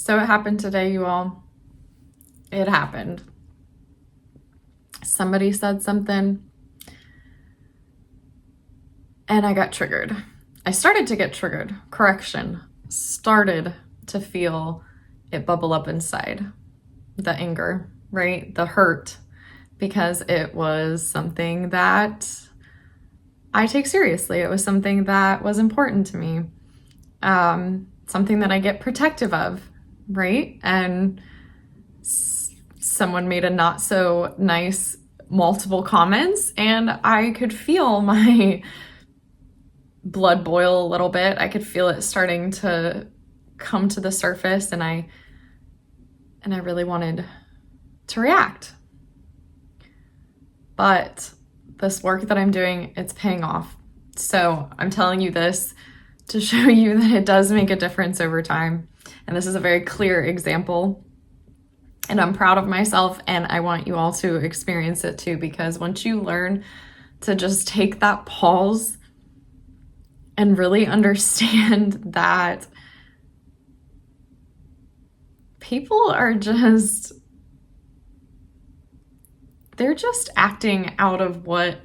So it happened today, you all. It happened. Somebody said something and I got triggered. I started to get triggered. Correction. Started to feel it bubble up inside. The anger, right? The hurt, because it was something that I take seriously. It was something that was important to me. Something that I get protective of, right? And someone made a not so nice multiple comments, and I could feel my blood boil a little bit. I could feel it starting to come to the surface, and I really wanted to react. But this work that I'm doing, it's paying off. So I'm telling you this to show you that it does make a difference over time. And this is a very clear example. And I'm proud of myself, and I want you all to experience it too, because once you learn to just take that pause and really understand that people are just, they're just acting out of what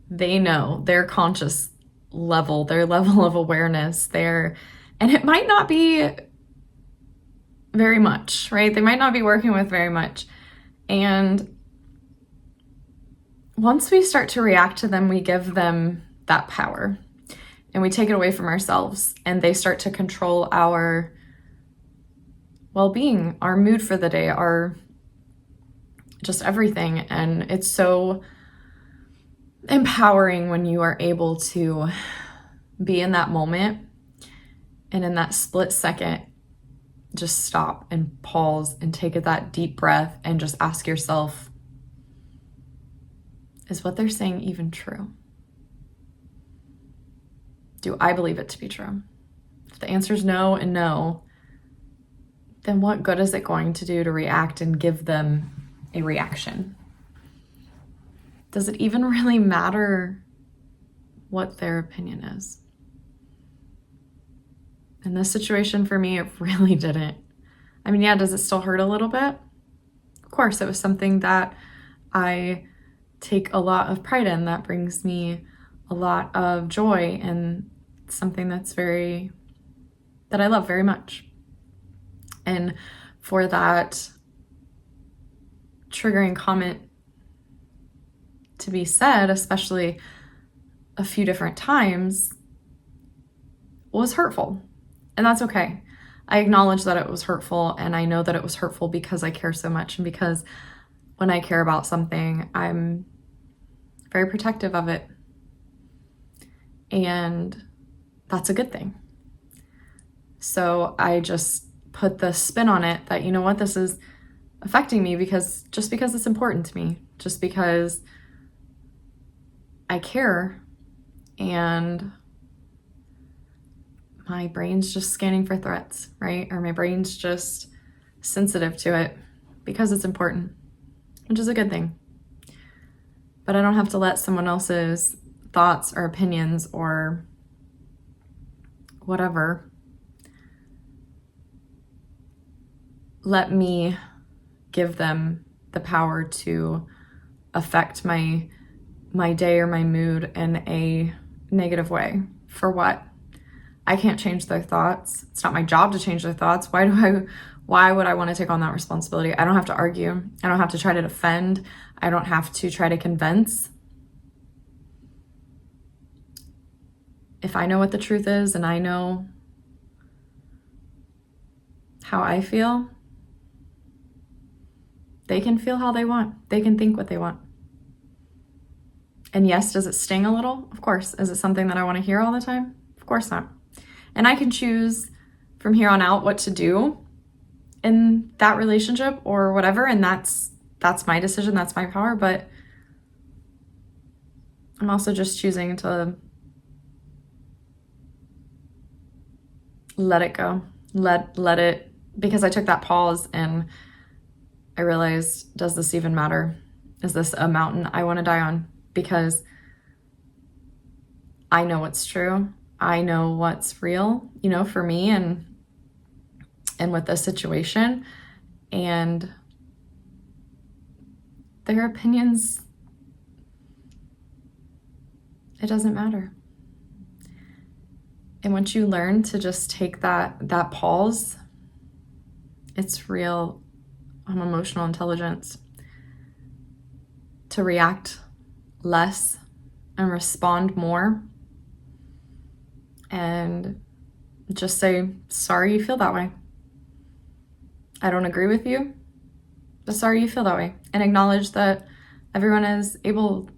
they know, their conscious level, their level of awareness, and it might not be very much, right? They might not be working with very much. And once we start to react to them, we give them that power and we take it away from ourselves, and they start to control our well-being, our mood for the day, our just everything. And it's so empowering when you are able to be in that moment and in that split second just stop and pause and take that deep breath and just ask yourself, is what they're saying even true? Do I believe it to be true? If the answer is no and no, then what good is it going to do to react and give them a reaction? Does it even really matter what their opinion is? In this situation for me, it really didn't. I mean, yeah, does it still hurt a little bit? Of course, it was something that I take a lot of pride in, that brings me a lot of joy, and something that I love very much. And for that triggering comment to be said, especially a few different times, was hurtful. And that's okay. I acknowledge that it was hurtful, and I know that it was hurtful because I care so much, and because when I care about something, I'm very protective of it. And that's a good thing. So I just put the spin on it that, you know what, this is affecting me because it's important to me, just because I care, and my brain's just scanning for threats, right? Or my brain's just sensitive to it because it's important, which is a good thing. But I don't have to let someone else's thoughts or opinions or whatever let me give them the power to affect my day or my mood in a negative way. For what? I can't change their thoughts. It's not my job to change their thoughts. Why would I want to take on that responsibility? I don't have to argue. I don't have to try to defend. I don't have to try to convince. If I know what the truth is and I know how I feel, they can feel how they want. They can think what they want. And yes, does it sting a little? Of course. Is it something that I want to hear all the time? Of course not. And I can choose from here on out what to do in that relationship or whatever, and that's my decision, that's my power, but I'm also just choosing to let it go. Let it, because I took that pause and I realized, does this even matter? Is this a mountain I want to die on? Because I know what's true. I know what's real, for me. And and with this situation, and their opinions, it doesn't matter. And once you learn to just take that pause, it's real emotional intelligence to react less and respond more, and just say, sorry you feel that way. I don't agree with you, but sorry you feel that way. And acknowledge that everyone is able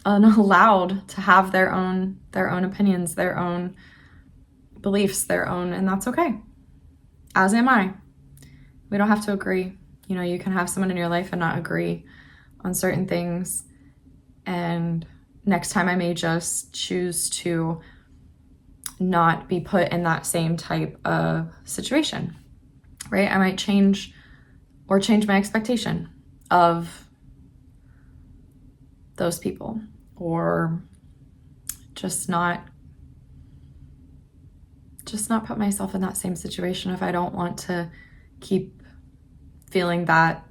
and allowed to have their own opinions, their own beliefs, and that's okay. As am I. We don't have to agree. You know, you can have someone in your life and not agree on certain things. And next time I may just choose to not be put in that same type of situation, right? I might change my expectation of those people, or just not put myself in that same situation if I don't want to keep feeling that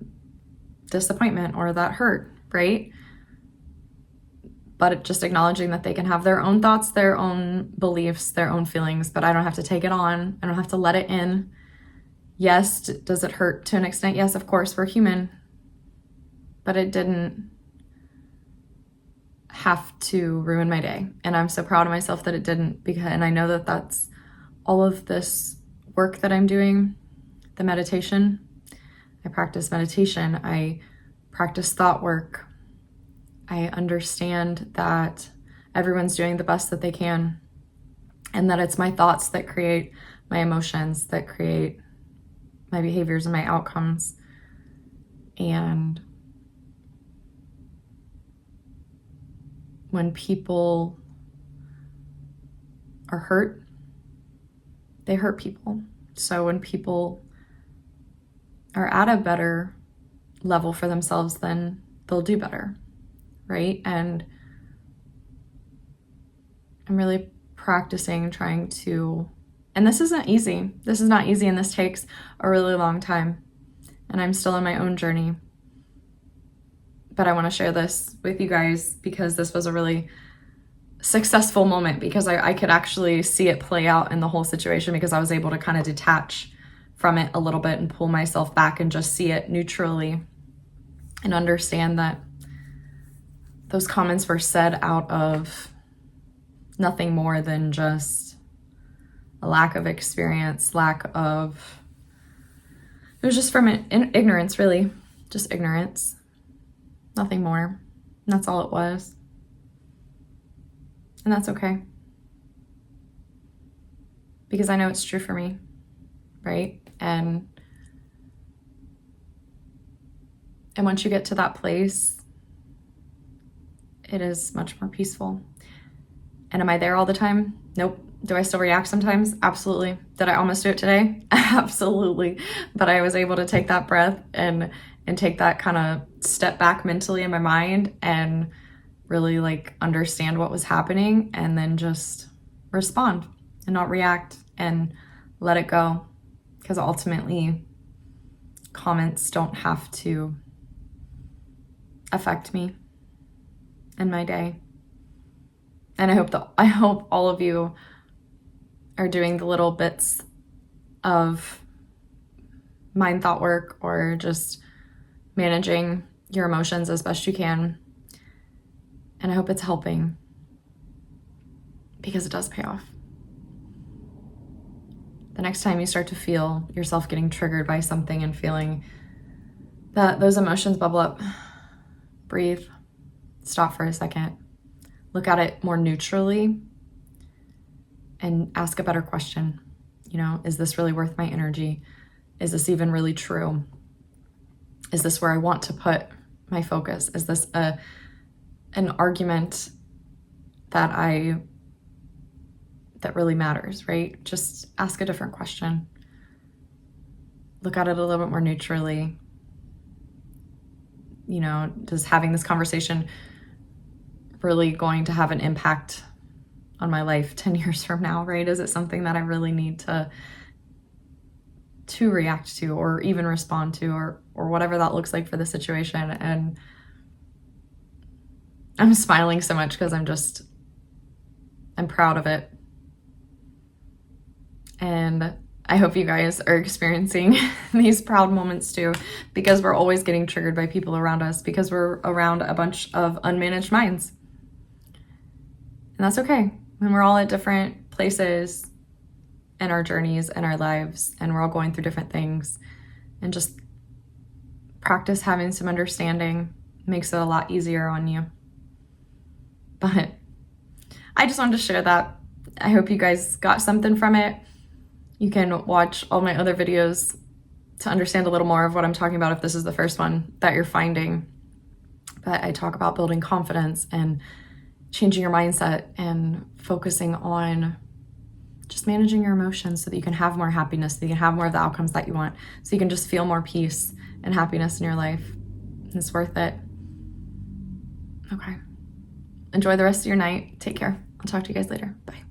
disappointment or that hurt, right? But just acknowledging that they can have their own thoughts, their own beliefs, their own feelings, but I don't have to take it on. I don't have to let it in. Yes, does it hurt to an extent? Yes, of course, we're human. But it didn't have to ruin my day. And I'm so proud of myself that it didn't, and I know that that's all of this work that I'm doing, the meditation. I practice meditation. I practice thought work. I understand that everyone's doing the best that they can, and that it's my thoughts that create my emotions, that create my behaviors and my outcomes. And when people are hurt, they hurt people. So when people are at a better level for themselves, then they'll do better, right? And I'm really practicing trying to, and this isn't easy. This is not easy, and this takes a really long time. And I'm still on my own journey. But I want to share this with you guys because this was a really successful moment, because I could actually see it play out in the whole situation, because I was able to kind of detach from it a little bit and pull myself back and just see it neutrally and understand that those comments were said out of nothing more than just a lack of experience, it was just from ignorance, really, just ignorance, nothing more. And that's all it was. And that's okay. Because I know it's true for me, right? And once you get to that place, it is much more peaceful. And am I there all the time? Nope. Do I still react sometimes? Absolutely. Did I almost do it today? Absolutely. But I was able to take that breath and take that kind of step back mentally in my mind and really understand what was happening, and then just respond and not react and let it go. Because ultimately, comments don't have to affect me and my day. And I hope all of you are doing the little bits of mind thought work, or just managing your emotions as best you can. And I hope it's helping, because it does pay off. The next time you start to feel yourself getting triggered by something and feeling that those emotions bubble up, breathe, stop for a second, look at it more neutrally, and ask a better question. You know, is this really worth my energy? Is this even really true? Is this where I want to put my focus? Is this an argument that really matters, right? Just ask a different question. Look at it a little bit more neutrally. You know, does having this conversation really going to have an impact on my life 10 years from now, right? Is it something that I really need to react to or even respond to, or whatever that looks like for the situation. And I'm smiling so much because I'm proud of it. And I hope you guys are experiencing these proud moments too, because we're always getting triggered by people around us, because we're around a bunch of unmanaged minds. And that's okay. And we're all at different places in our journeys and our lives, and we're all going through different things. And just practice having some understanding makes it a lot easier on you. But I just wanted to share that. I hope you guys got something from it. You can watch all my other videos to understand a little more of what I'm talking about if this is the first one that you're finding. But I talk about building confidence and changing your mindset and focusing on just managing your emotions so that you can have more happiness, so you can have more of the outcomes that you want, so you can just feel more peace and happiness in your life. It's worth it. Okay. Enjoy the rest of your night. Take care. I'll talk to you guys later. Bye.